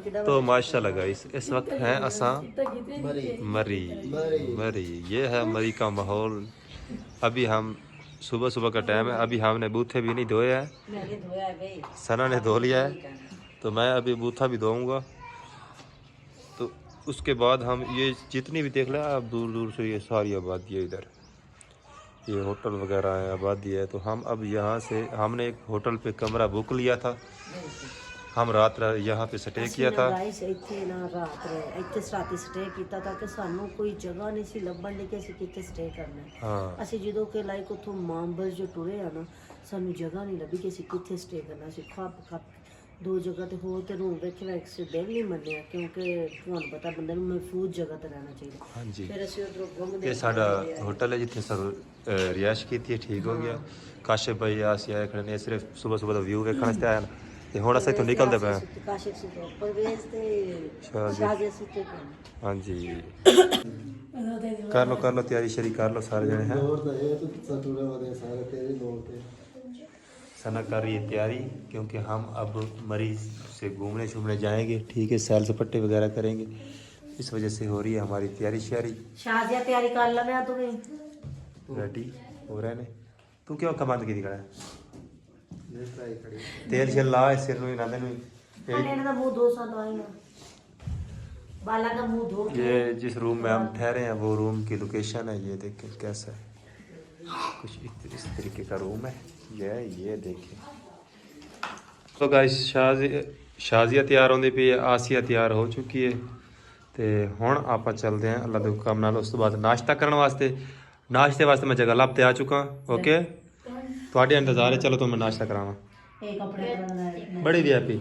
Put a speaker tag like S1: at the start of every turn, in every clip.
S1: तो माशाल्लाह गाइस इस वक्त हैं असा मरी मरी। ये है मरी का माहौल। अभी हम सुबह सुबह का टाइम है, अभी हमने बूथे भी नहीं धोए हैं, सना ने धो लिया है, तो मैं अभी बूथा भी धोऊंगा। तो उसके बाद हम ये जितनी भी देख लें आप दूर दूर से ये सारी आबादी है, इधर ये होटल वगैरह है, आबादी है। तो हम अब यहाँ से हमने एक होटल पे कमरा बुक लिया था, हम रात यहाँ पे स्टे किया था।
S2: कोई जगह नहीं सी लभण दी कि ਅਸੀਂ ਕਿੱਥੇ ਸਟੇ ਕਰਨਾ ਹੈ।
S1: हाँ
S2: ਅਸੀਂ ਜਦੋਂ ਕਿ ਲਾਈਕ ਉਥੋਂ ਮਾਂਬਲ ਜੋ ਟੁਰੇ ਆ ਨਾ, ਸਾਨੂੰ ਜਗ੍ਹਾ ਨਹੀਂ ਲੱਭੀ ਕਿ ਅਸੀਂ ਕਿੱਥੇ ਸਟੇ ਕਰਨਾ। ਅਸੀਂ ਖੱਪ ਦੋ ਜਗ੍ਹਾ ਤੇ ਹੋਰ ਤੇ ਰੂਮ ਵੇਖਿਆ, ਇੱਕ ਸੇ ਬੈਗ ਨਹੀਂ ਮੰਨਿਆ ਕਿਉਂਕਿ ਤੁਹਾਨੂੰ ਪਤਾ ਬੰਦੇ ਨੂੰ ਮਹਿਫੂਜ਼ ਜਗ੍ਹਾ ਤੇ ਰਹਿਣਾ ਚਾਹੀਦਾ।
S1: ਹਾਂਜੀ
S2: ਫਿਰ ਅਸੀਂ ਉਧਰੋਂ ਘੁੰਮਦੇ
S1: ਇਹ ਸਾਡਾ ਹੋਟਲ ਹੈ ਜਿੱਥੇ ਸਭ ਰਿਹਾਇਸ਼ ਕੀਤੀ ਹੈ, ਠੀਕ ਹੋ ਗਿਆ। ਕਾਸ਼ਿਫ ਭਾਈ ਆਸੀ ਆਏ ਖੜੇ ਨੇ, ਸਿਰਫ ਸਵੇਰ ਸਵੇਰ ਦਾ ਵਿਊ ਵੇਖਣ ਵਾਸਤੇ ਆਏ ਨੇ, ਤੇ ਹੁਣ ਅਸੀਂ ਇੱਥੋਂ ਨਿਕਲਦੇ ਪਏ ਹਾਂ।
S2: ਕਾਸ਼ਿਫ ਸੀ ਪਰਵੇਜ਼ ਤੇ ਸ਼ਾਹਜੇ ਸੀ ਤੇ
S1: ਹਾਂਜੀ कर लो तैयारी शरी कर लो सारे जने हैं। सना कर रही है तैयारी क्योंकि हम अब मरीज से घूमने शूमने जाएंगे, ठीक है, सैल सपट्टे वगैरह करेंगे, इस वजह से हो रही है हमारी तैयारी श्यारी।
S2: शाहजिया तैयारी कर लेना तुम्हें
S1: रेडी हो रहे ने। तू क्यों अखा बंद की खड़ा है? तेल शेल ला सिर नु नांदे नु
S2: इन्हां दा मुंह दो साल आएगा बाला का मुंह धो।
S1: ये जिस रूम में हम ठहरे हैं वो रूम की लोकेशन है, ये देखें कैसा है, कुछ इस तरीके का रूम है ये देखें। तो गाइस शाजिया तैयार होंदी पई है, आसिया तैयार हो चुकी है, तो हुण आपां चलते हैं अल्लाह दे हुक्म नाल। उस तो बाद नाश्ता करने वास्ते, नाश्ते वास्ते मैं जगह लभ ते आ चुका। ओके तुहाडे इंतजार है, चलो तो मैं नाश्ता करावां। बड़ी वीआईपी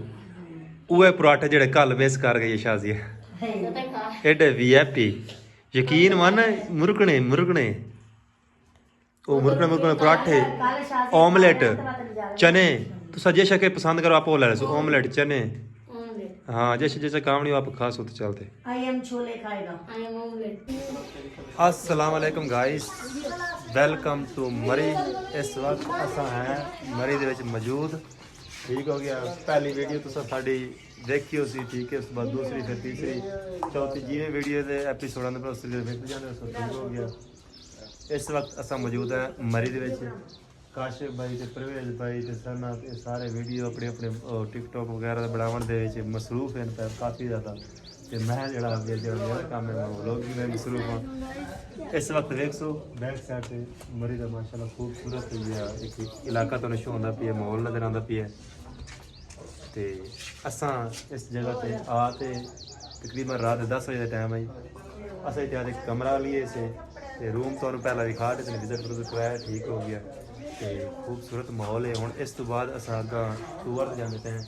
S1: उहे पराठे जेहड़े कल मिस कर गई शाजिया, एडे वीआईपी यकीन मन मुरगने मुरगने ओ मुरगने मुरगने पराठे, ऑमलेट, चने। तो सजे शके पसंद करो आप, ले लो ऑमलेट चने। हाँ जैसे जैसे काम नहीं आप खास होते चलते। अस्सलाम वालेकुम गाइस, वेलकम टू मरी। इस वक्त असा है मरी दे विच मौजूद, ठीक हो गया। पहली वीडियो तो साडी देखी हो सी, ठीक है, उस बाद दूसरी फिर तीसरी चौथी जिवें वीडियो के एपीसोड आते उस वेखते जाते उस ठीक हो गया। इस वक्त असा मौजूद है मरी दे विच। काशिफ भाई ते परवेज भाई ते सना ते सारे वीडियो अपने अपने टिकटॉक वगैरह बनावन दे विच मसरूफ हैं काफ़ी ज़्यादा, ते मैं जिहड़ा मेरा काम है व्लॉगिंग में मसरूफ हाँ। इस वक्त वेखो बैक साइड से मरी का माशाल्लाह खूबसूरत एक इलाका तो नशो होंदा पिया, माहौल नज़र आंदा पिया। तो असा इस जगह पे आते तकरीबन रात 10 बजे का टाइम है। असा इतना एक कमरा लिए से रूम तो पहला दिखा के विजिट करवाया, ठीक हो गया। तो खूबसूरत माहौल है। हुण इस तो बाद असा अगा टूर पर जाते हैं।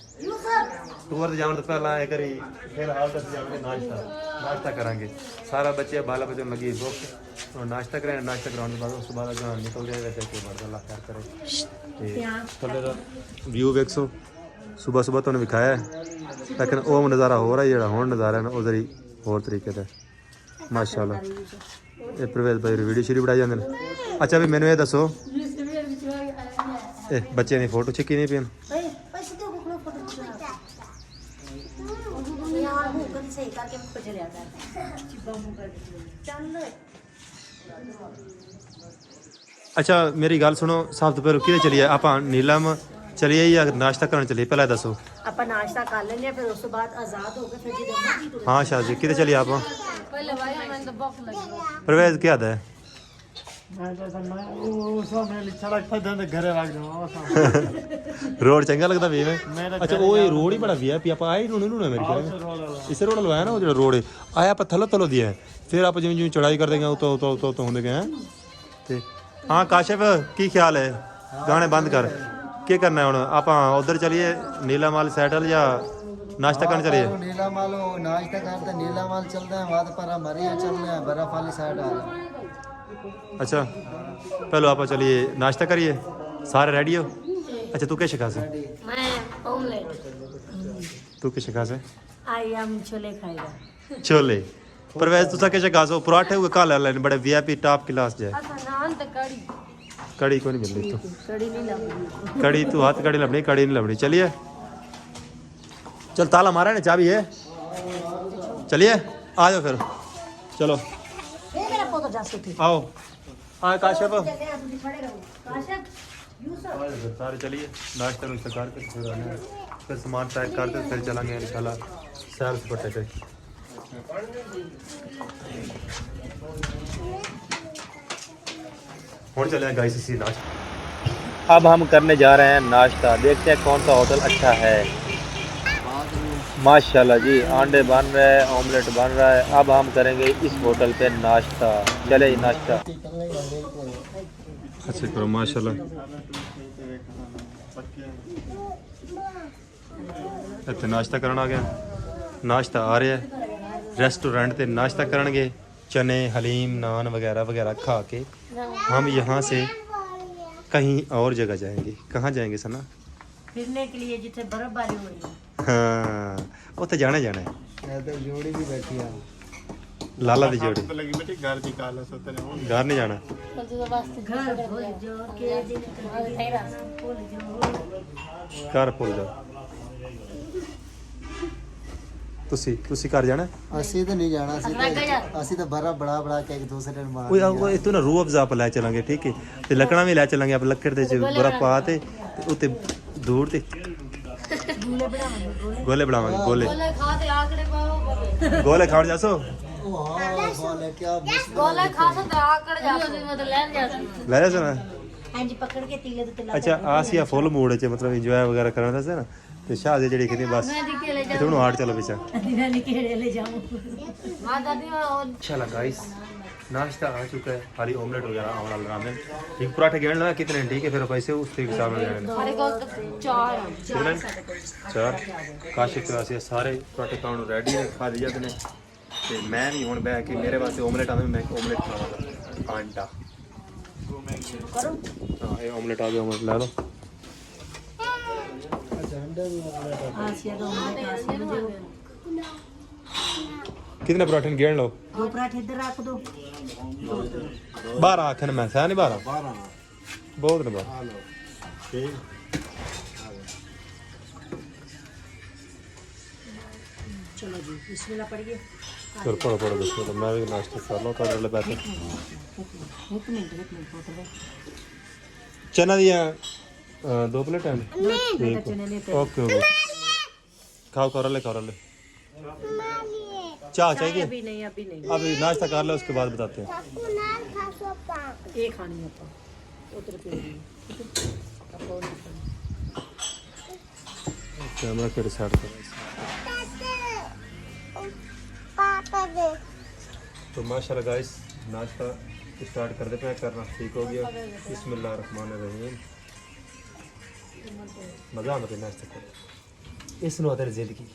S1: टूर पर जाने तो पहला एक बारी फिलहाल तो जाएंगे नाश्ता करांगे। सारा बच्चे बाला बच्चों लगी भुख, तो नाश्ता करें, नाश्ता कराने के बाद उस बाद अगर निकल जाएगा तो बड़ा अल्लाह खैर करे। थोड़े का व्यू वेखो, सुबह सुबह तो विखाया है, लेकिन वो नज़ारा हो रहा है जो हुण नज़ारा है ना उधर ही होर तरीके से माशाल्लाह। ये परवेज भाई वीडियो शुरू बनाई जाते हैं। अच्छा भी मैंने ये दसो बच्चे ने फोटो छिकी नहीं पीन? अच्छा मेरी गल सुनो, सब तो पहले कि चलिए आप नीलम चलिए या नाश्ता करने चलिए? पहले दसो। आप नाश्ता कर लेंगे फिर उस बाद आजाद होकर फिर जिधर। हाँ शादी किधर चलिए आप? परवेज क्या है? रोड चंगा लगता भी में? अच्छा वो रोड ही बड़ा वीआईपी आप आए इन्होंने मेरे ख्याल इसे रोड लवाया ना, वो जो रोड आया आप थलो दिया है, फिर आप जिवें जिवें चढ़ाई कर देंगे तो होंगे गए हैं। हाँ काशिफ की ख्याल है? गाने बंद कर, क्या करना है हम? आप उधर चलिए नीला माल सैटल या नाश्ता करने चलिए?
S3: नीला माल नाश्ता करते नीला माल चलते हैं, बाद पर मरी चल रहे हैं बर्फ वाली साइड आ रहे हैं।
S1: अच्छा पहले आप चलिए नाश्ता करिए, सारे रेडी हो? अच्छा तू क्या शिखा से?
S2: मैं ऑमलेट।
S1: तू क्या शिखा से?
S2: आई एम छोले खाएगा।
S1: छोले। परवेज तुसा क्या शिखा सो? पराठे हुए खा ले बड़े वीआईपी टॉप क्लास जाए। कड़ी को नहीं मिल रही,
S2: कड़ी नहीं
S1: कड़ी तू हाथ कड़ी लबनी, कड़ी नहीं लबनी। चलिए चल ताला मारा ने चाबी है। चलिए आ जाओ फिर चलो
S2: ਇਹ ਮੇਰਾ ਪੁੱਤ ਜਾ ਸੁੱਤੀ
S1: आओ हाँ काशिफ
S2: ਚੱਲੇ ਆ ਤੁਸੀਂ ਖੜੇ ਰਹੋ ਕਾਸ਼ਫ यूसुफ
S1: सारे चलिए नाश्ता नुश्ता करके फिर आना है। फिर सामान पैक करते फिर चलेंगे इंशाल्लाह सैर सपाटे पे। और चले गाइस इसी नाश्ता। अब हम करने जा रहे हैं नाश्ता, देखते हैं कौन सा होटल अच्छा है। माशाल्लाह जी अंडे बन रहे हैं, ऑमलेट बन रहा है। अब हम करेंगे इस होटल पे नाश्ता। चले नाश्ता अच्छा करो माशाल्लाह। ਇੱਥੇ ਨਾਸ਼ਤਾ ਕਰਨ ਆ ਗਿਆ। ਨਾਸ਼ਤਾ ਆ ਰਿਹਾ रेस्टोरेंट पे नाश्ता करेंगे चने हलीम नान वगैरह वगैरह खा के हम यहाँ से कहीं और जगह जाएंगे। कहाँ जाएंगे सना?
S2: फिरने के लिए जिथे बर्फबारी हो रही है।
S1: हाँ उत्थे जाना जाना है।
S3: ਇਹ ਤਾਂ ਜੋੜੀ ਵੀ ਬੈਠੀ ਆ
S1: लाला दी जोड़ी
S4: लगी बेटी घर की काला सोते रहो
S1: घर नहीं जाना।
S2: घर भूल जो के दिन भूल जो
S1: घर भूल जाओ। ਤੁਸੀਂ ਘਰ ਜਾਣਾ?
S3: ਅਸੀਂ ਤਾਂ ਨਹੀਂ ਜਾਣਾ ਅਸੀਂ ਤਾਂ ਬੜਾ ਬੜਾ ਬੜਾ ਕੇ ਇੱਕ ਦੂਸਰੇ ਨੂੰ ਮਾਰ
S1: ਉਹ ਇਤੋਂ ਨਾ ਰੂਹ ਅਫਜ਼ਾ ਲੈ ਚਲਾਂਗੇ ਠੀਕ ਹੈ ਤੇ ਲੱਕੜਾਂ ਵੀ ਲੈ ਚਲਾਂਗੇ ਆਪ ਲੱਕੜ ਦੇ ਚ ਬੜਾ ਪਾ ਤੇ ਉੱਤੇ ਦੂਰ ਤੇ ਗੋਲੇ ਬਣਾਵਾਂਗੇ ਗੋਲੇ
S5: ਖਾ ਤੇ ਆਕੜੇ ਪਾਓ
S1: ਗੋਲੇ ਖਾਣ ਜਾਸੋ
S3: ਉਹ ਹਾਂ ਬੋਲੇ ਕਿਆ
S5: ਗੋਲੇ ਖਾ ਤੇ ਆਕੜ ਜਾ ਮਤਲਬ ਲੈਣ ਜਾ
S1: ਲੈ ਜਾ ਸੁਣਾ
S2: ਹਾਂਜੀ ਪਕੜ ਕੇ ਤੀਲੇ ਦੇ ਤੇ
S1: ਅੱਛਾ ਆਸੀਆ ਫੁੱਲ ਮੂਡ ਚ ਮਤਲਬ ਇੰਜੋਏ ਵਗੈਰਾ ਕਰਨ ਦਾ ਸੀ ਨਾ ਤੇ ਸ਼ਾਹ ਦੇ ਜਿਹੜੀ ਕਹਿੰਦੀ ਬਸ
S5: ਮੈਂ ਦੀ ਕੇ ਲੈ
S1: ਤੇ ਹੁਣ ਹਾਰਟ ਚਲੋ ਪਿੱਛਾ
S2: ਦਿਨਾਂ ਨੇ ਕਿਹੜੇ ਲੈ ਜਾऊं
S5: ਹਾਂ ਦਾਦੀ ਉਹ
S1: अच्छा गाइस नाश्ता आ चुका है खाली ऑमलेट वगैरह आने वाला रामेन एक पराठे गिन लगा कितने ठीक है फिर पैसे उस के हिसाब में देने
S5: ਸਾਡੇ ਕੋਲ ਚਾਰ
S1: कितने चार काशिफ के वास्ते सारे पराठे खाने रेडी है खा दिए जाते ने ते मैं भी हुन बैठ के मेरे वास्ते ऑमलेट आवे मैं ऑमलेट खावांगा आंटा
S2: करो
S1: हां ये ऑमलेट आ गया ऑमलेट ला लो
S2: आसिया दो मिनट आसिया दो
S1: कितने पराठे गिन लो
S2: दो पराठे इधर रख दो
S1: 12 आखन मैं सह नहीं 12 बहुत ने 12
S4: ठीक
S2: चलो जी बिस्मिल्लाह पढ़िए
S1: चल पढ़ो पढ़ो बिस्मिल्लाह मैं भी नाश्ता कर लो कर ले बैठे
S2: एक मिनट पोतर
S1: चना दिया दो प्लेट हैं
S2: बेटा चने लेते
S1: ओके ओके खाओ कर ले चाय चाहिए
S2: अभी नहीं
S1: अभी नाश्ता कर लो उसके बाद बताते हैं
S2: ये खानी है अपन उधर पे
S1: कैमरा के साइड कर तो माशाल्लाह गाइस नाश्ता स्टार्ट कर देते हैं करना ठीक हो गया बिस्मिल्लाहिर्रहमानिर्रहीम मज़ा आता है नाश्ता कर इस नो अदर जिंदगी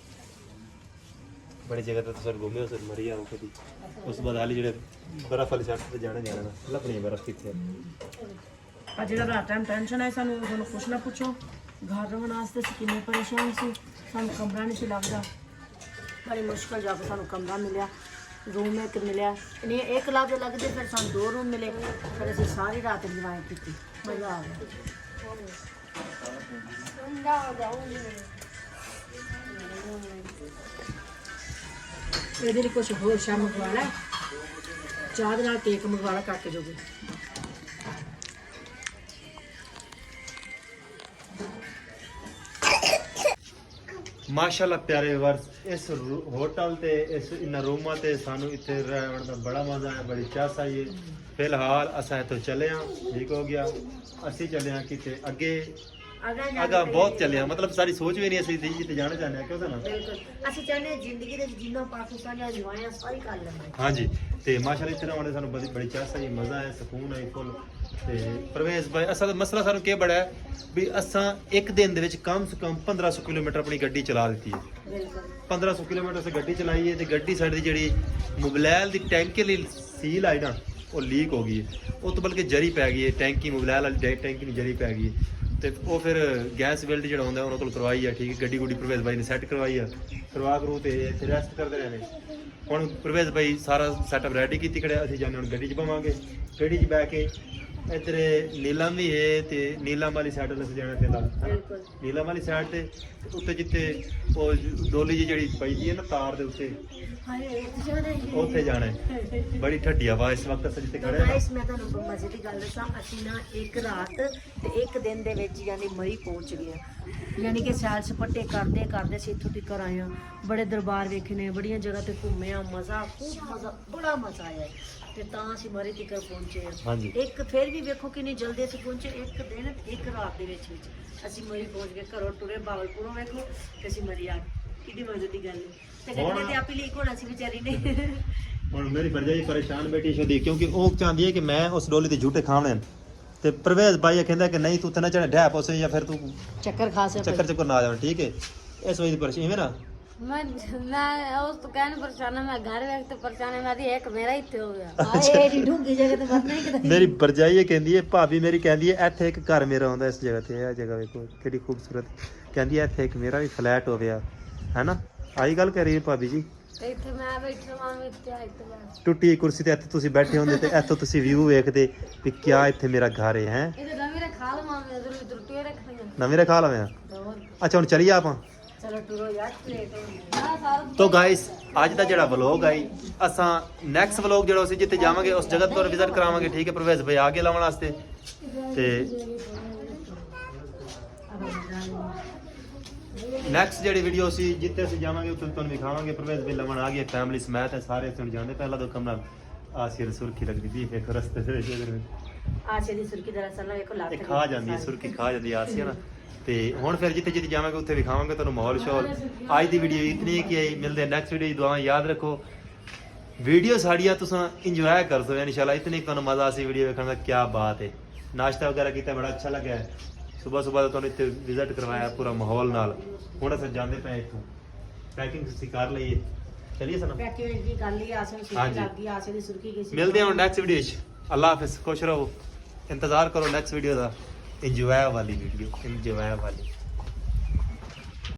S1: बड़ी जगह तो सर घूमे सर मरी आओ कभी उस बाद हाली जेडे बर्फ वाली साइड ते जाना जाना लभनी बर्फ किथे
S2: ਆ ਜਿਹੜਾ ਰਾਤ ਟਾਈਮ ਟੈਨਸ਼ਨ ਹੈ ਸਾਨੂੰ ਤੁਹਾਨੂੰ ਕੁਛ ਨਾ ਪੁੱਛੋ ਘਰ ਰਹਿਣ ਵਾਸਤੇ ਅਸੀਂ ਕਿੰਨੇ ਪਰੇਸ਼ਾਨ ਸੀ ਸਾਨੂੰ ਕਮਰਾ ਨਹੀਂ ਸੀ ਲੱਗਦਾ ਬੜੀ ਮੁਸ਼ਕਲ ਜਾ ਕੇ ਸਾਨੂੰ ਕਮਰਾ ਮਿਲਿਆ रूम एक मिले नहीं एक लाख लगते फिर सू 2 रूम मिले फिर असं सारी रात इंजॉय की मजा आ गया कुछ होर शा मंगवा ला चाह के नाल केक मंगवा ला काके जो भी
S1: माशाल्लाह प्यारे वर्स इस होटल ते इस इन रूमां ते सानू इत्थे रहण दा बड़ा मजा आया बड़ी चाह आई है फिलहाल असां इत्थों चले हां ठीक हो गया असी चले हां किते अगे अगा बहुत चले हां मतलब सारी सोच भी नहीं असी जिते जाना चाहते हैं क्यों ना
S2: बिल्कुल ਅਸੀਂ ਚਾਹਨੇ ਜ਼ਿੰਦਗੀ ਦੇ ਜਿੰਨਾ ਪਾਕਿਸਤਾਨੀ ਅਜਵਾਇਆ ਸਾਰੀ ਕਰ ਲਵਾਂਗੇ
S1: हाँ जी ते माशाल्लाह इत्थे रहण दे सानू बड़ी चाह आई मजा आया सुकून आई फुल ते परवेज भाई असल मसला सानू के बड़ा है भी असां एक दिन दे विच कम से कम 1500 किलोमीटर अपनी गड्डी चला दी है
S2: ਬਿਲਕੁਲ
S1: 1500 किलोमीटर से गड्डी चलाई है ते गड्डी साडी दी जेहड़ी मोबाइल दी टैंकी ली सील आई ना वो लीक हो गई है वो तो बल्कि जरी पै गई है टैंकी मोबाइल वाली टैंकी नी जरी पै गई है ਤੇ ਉਹ ਫਿਰ ਗੈਸ ਬਿਲਡ ਜਿਹੜਾ ਹੁੰਦਾ ਉਹਨਾਂ ਕੋਲ ਕਰਵਾਈ ਆ ਠੀਕ ਹੈ ਗੱਡੀ ਗੁੱਡੀ ਪ੍ਰਵੇਸ਼ ਬਾਈ ਨੇ ਸੈੱਟ ਕਰਵਾਈ ਆ ਕਰਵਾ ਕਰੂ ਤੇ ਇੱਥੇ ਰੈਸਟ ਕਰਦੇ ਰਹੇ ਨੇ ਹੁਣ ਪ੍ਰਵੇਸ਼ ਬਾਈ ਸਾਰਾ ਸੈਟਅਪ ਰੈਡੀ ਕੀਤੀ ਖੜਿਆ ਅਸੀਂ ਜਾਣੇ ਹੁਣ ਗੱਡੀ 'ਚ ਪਾਵਾਂਗੇ ਗੱਡੀ 'ਚ ਬੈ ਕੇ ਇੱਧਰ ਨੀਲਮ ਵੀ ਹੈ ਤੇ ਨੀਲਮ ਵਾਲੀ ਸਾਈਡ ਤੇ ਜਾਣਾ ਤੇ
S2: ਬਿਲਕੁਲ
S1: ਨੀਲਮ ਵਾਲੀ ਸਾਈਡ ਤੇ ਉੱਤੇ ਜਿੱਥੇ ਉਹ ਡੋਲੀ ਜਿਹੀ ਜਿਹੜੀ ਪਈਦੀ ਹੈ ਨਾ ਤਾਰ ਦੇ ਉੱਤੇ
S2: ਹਾਏ ਜਾਣਾ
S1: ਉੱਥੇ ਜਾਣਾ ਹੈ। ਬੜੀ ਠੱਡੀ ਹਵਾ ਇਸ ਵਕਤ ਅਸੀਂ ਜਿੱਥੇ ਖੜੇ ਹਾਂ।
S2: ਗਾਇਸ ਮੈਂ ਤੁਹਾਨੂੰ ਮਜ਼ੇ ਦੀ ਗੱਲ ਦੱਸਾਂ, ਅਸੀਂ ਨਾ ਇੱਕ ਰਾਤ ਤੇ ਇੱਕ ਦਿਨ ਦੇ ਵਿੱਚ ਯਾਨੀ ਮਰੀ ਪਹੁੰਚ ਗਏ ਹਾਂ। ਯਾਨੀ ਕਿ ਸੈਰ ਸਪੱਟੇ ਕਰਦੇ ਕਰਦੇ ਅਸੀਂ ਇੱਥੋਂ ਤੱਕ ਆਏ ਹਾਂ, ਬੜੇ ਦਰਬਾਰ ਵੇਖੇ ਨੇ, ਬੜੀਆਂ ਜਗ੍ਹਾ ਤੇ ਘੁੰਮੇ ਆ, ਮਜ਼ਾ ਖੂਬ ਮਜ਼ਾ ਬੜਾ ਮਜ਼ਾ ਆਇਆ ਤੇ ਤਾਂ ਅਸੀਂ ਮਰੀ ਤੱਕ ਪਹੁੰਚੇ ਹਾਂ।
S1: ਹਾਂਜੀ
S2: ਇੱਕ ਫਿਰ ਵੀ ਵੇਖੋ ਕਿੰਨੀ ਜਲਦੀ ਅਸੀਂ ਪਹੁੰਚੇ, ਇੱਕ ਦਿਨ ਤੇ ਇੱਕ ਰਾਤ ਦੇ ਵਿੱਚ ਅਸੀਂ ਮਰੀ ਪਹੁੰਚ ਗਏ। ਘਰੋਂ ਟੁਰੇ ਬਾਵਲਪੁਰੋਂ ਵੇਖੋ ਤੇ ਅਸੀਂ ਮਰੀ ਆ ਗਏ। ਕਿੰਨੀ ਮਜ਼ੇ ਦੀ ਗੱਲ ਹੈ। ਤੇ ਗੱਡੀ ਤੇ ਆਪੇ ਲੀਕ ਹੋਣਾ ਸੀ ਵਿਚਾਰੀ ਨੇ।
S1: ਹੁਣ ਮੇਰੀ ਭਰਜਾਈ ਪਰੇਸ਼ਾਨ ਬੈਠੀ ਸ਼ੋਦੀ ਕਿਉਂਕਿ ਉਹ ਚਾਹੁੰਦੀ ਹੈ ਕਿ ਮੈਂ ਉਸ ਡੋਲੀ ਤੇ ਝੂਟੇ ਖਾਣੇ ਤੇ ਪ੍ਰਵੇਸ਼ ਭਾਈ ਕਹਿੰਦਾ ਕਿ ਨਹੀਂ ਤੂੰ ਤੇ ਨਾ ਚੜ ਢੈ ਪੋਸੇ ਜਾਂ ਫਿਰ ਤੂੰ
S2: ਚੱਕਰ ਖਾਸ
S1: ਚੱਕਰ ਨਾ ਆ ਜਾਵੇਂ ਠੀਕ ਹੈ। ਇਸ ਵਜ੍ਹਾ ਦੀ ਪਰੇਸ਼ਾਨੀ ਹੈ ਨਾ
S5: मैं उस तो कहने परेशान है, मैं घर वेख तो परेशान है, मैं एक मेरा ही हो गया।
S2: ਏਡੀ ਢੁੰਗੀ ਜਗ੍ਹਾ ਤੇ ਮਰਨਾ ਹੀ ਕਿਤੇ।
S1: ਮੇਰੀ ਭਰਜਾਈ ਇਹ ਕਹਿੰਦੀ ਹੈ ਭਾਬੀ ਮੇਰੀ ਕਹਿੰਦੀ ਹੈ ਇੱਥੇ ਇੱਕ ਘਰ ਮੇਰਾ ਆਉਂਦਾ ਇਸ ਜਗ੍ਹਾ ਤੇ ਇਹ ਜਗ੍ਹਾ ਵੇਖੋ ਕਿਹੜੀ ਖੂਬਸੂਰਤ ਕਹਿੰਦੀ ਹੈ ਇੱਥੇ ਇੱਕ ਮੇਰਾ ਵੀ ਫਲੈਟ ਹੋ ਗਿਆ ਹੈ ਨਾ ਆਹੀ ਗੱਲ ਕਰ ਰਹੀ ਹੈ ਭਾਬੀ ਜੀ।
S5: ਇੱਥੇ ਮੈਂ ਬੈਠਾ ਮਾਂ ਵਿੱਚ ਇੱਥੇ ਬੈਠ
S1: ਟੁੱਟੀ ਹੋਈ ਕੁਰਸੀ ਤੇ ਇੱਥੇ ਤੁਸੀਂ ਬੈਠੇ ਹੁੰਦੇ ਤੇ ਇੱਥੋਂ ਤੁਸੀਂ ਵਿਊ ਵੇਖਦੇ ਵੀ ਕਿਆ ਇੱਥੇ ਮੇਰਾ ਘਰ ਹੈ
S5: ਇਹਦੇ ਨਵੀਂ ਰੇ ਖਾ ਲਵਾਂ ਮੈਂ ਇਧਰ ਟੁੱਟੇ ਰੱਖਾਂਗਾ
S1: ਨਵੀਂ ਰਖਾ ਲਵੇਂ ਅੱਛਾ ਹੁਣ ਚਲੀਏ ਆਪਾਂ।
S2: ਚਲੋ ਟੁਰੋ ਯਾਰ ਪਲੇਟ ਹੋ ਗਈ।
S5: ਨਾ ਸਾਰਾ
S1: ਤੋ ਗਾਇਸ ਅੱਜ ਦਾ ਜਿਹੜਾ ਵਲੌਗ ਆਈ ਅਸਾਂ ਨੈਕਸਟ ਵਲੌਗ ਜਿਹੜਾ ਅਸੀਂ ਜਿੱਥੇ ਜਾਵਾਂਗੇ ਉਸ ਜਗ੍ਹਾ ਤੋਂ ਵਿਜ਼ਿਟ ਕਰਾਵਾਂਗੇ ਠੀਕ ਹੈ। ਪ੍ਰਵੇਸ਼ ਭਾਈ ਆ ਕੇ ਲਾਉਣ ਵਾਸਤੇ ਤੇ ਨੈਕਸਟ ਜਿਹੜੀ ਵੀਡੀਓ ਸੀ ਜਿੱਥੇ ਅਸੀਂ ਜਾਵਾਂਗੇ ਉੱਥੇ ਤੁਹਾਨੂੰ ਵਿਖਾਵਾਂਗੇ। ਪ੍ਰਵੇਸ਼ ਭਾਈ ਲਾਉਣ ਆ ਗਏ ਫੈਮਿਲੀ ਸਮੇਤ ਹੈ ਸਾਰੇ ਅਸੀਂ ਜਾਂਦੇ ਪਹਿਲਾਂ ਤਾਂ ਕਮਰਾ ਆਸਿਰ ਸੁਰਖੀ ਲੱਗਦੀ ਦੀ ਇੱਕ ਰਸਤੇ ਦੇ ਵਿੱਚ
S2: ਆਸੇ ਦੀ ਸੁਰਕੀ ਦਰਅਸਲ ਨਾਲ ਵੇਖੋ ਲੱਤ
S1: ਇਹ ਖਾ ਜਾਂਦੀ ਹੈ ਸੁਰਖੀ ਖਾ ਜਾਂਦੀ ਹੈ ਆਸਿਆ ਨਾ ਤੇ ਹੁਣ ਫਿਰ ਜਿੱਥੇ ਜਿੱਥੇ ਜਾਵਾਂਗੇ ਉੱਥੇ ਵਿਖਾਵਾਂਗੇ ਤੁਹਾਨੂੰ ਮਾਹੌਲ ਸ਼ੌਲ। ਅੱਜ ਦੀ ਵੀਡੀਓ ਇਤਨੀ ਹੀ ਕਿ ਮਿਲਦੇ ਨੈਕਸਟ ਵੀਡੀਓ ਦੀ ਦੁਆਵਾਂ ਯਾਦ ਰੱਖੋ। ਵੀਡੀਓ ਸਾੜੀਆਂ ਤੁਸੀਂ ਇੰਜੋਏ ਕਰ ਸਕਦੇ ਇਨਸ਼ਾਅੱਲਾ ਇਤਨੀ ਤੁਹਾਨੂੰ ਮਜ਼ਾ ਆਸੀ ਵੀਡੀਓ ਵੇਖਣ ਦਾ ਕੀ ਬਾਤ ਹੈ। ਨਾਸ਼ਤਾ ਵਗੈਰਾ ਕੀਤਾ ਬੜਾ ਅੱਛਾ ਲੱਗਿਆ ਹੈ। ਸਵੇਰ ਸਵੇਰ ਤੁਹਾਨੂੰ ਇੱਥੇ ਵਿਜ਼ਿਟ ਕਰਵਾਇਆ ਪੂਰਾ ਮਾਹੌਲ ਨਾਲ। ਹੁਣ ਅਸੀਂ ਜਾਂਦੇ ਪਏ ਇੱਥੋਂ ਪੈਕਿੰਗ ਅਸੀਂ ਕਰ ਲਈਏ ਚਲਿਏ ਸਨਮ
S2: ਪੈਕਿੰਗ ਦੀ ਗੱਲ ਹੀ ਆਸੇ ਨੂੰ ਸੁਰਕੀ
S1: ਹਾਂਜੀ।
S2: ਲੱਗ ਗਈ ਆਸੇ ਦੀ ਸੁਰਕੀ ਗਈ ਸੀ।
S1: ਮਿਲਦੇ ਹਾਂ ਨੈਕਸਟ ਵੀਡੀਓ 'ਚ। ਅੱਲਾ ਹਾਫਿਜ਼ ਖੁਸ਼ ਰਹੋ ਇੰਤਜ਼ਾਰ ਕਰੋ ਨੈਕਸਟ ਵੀਡੀਓ ਦਾ ਇੰਜੋਏ ਵਾਲੀ ਵੀਡੀਓ ਇੰਜੋਏ ਵਾਲੀ।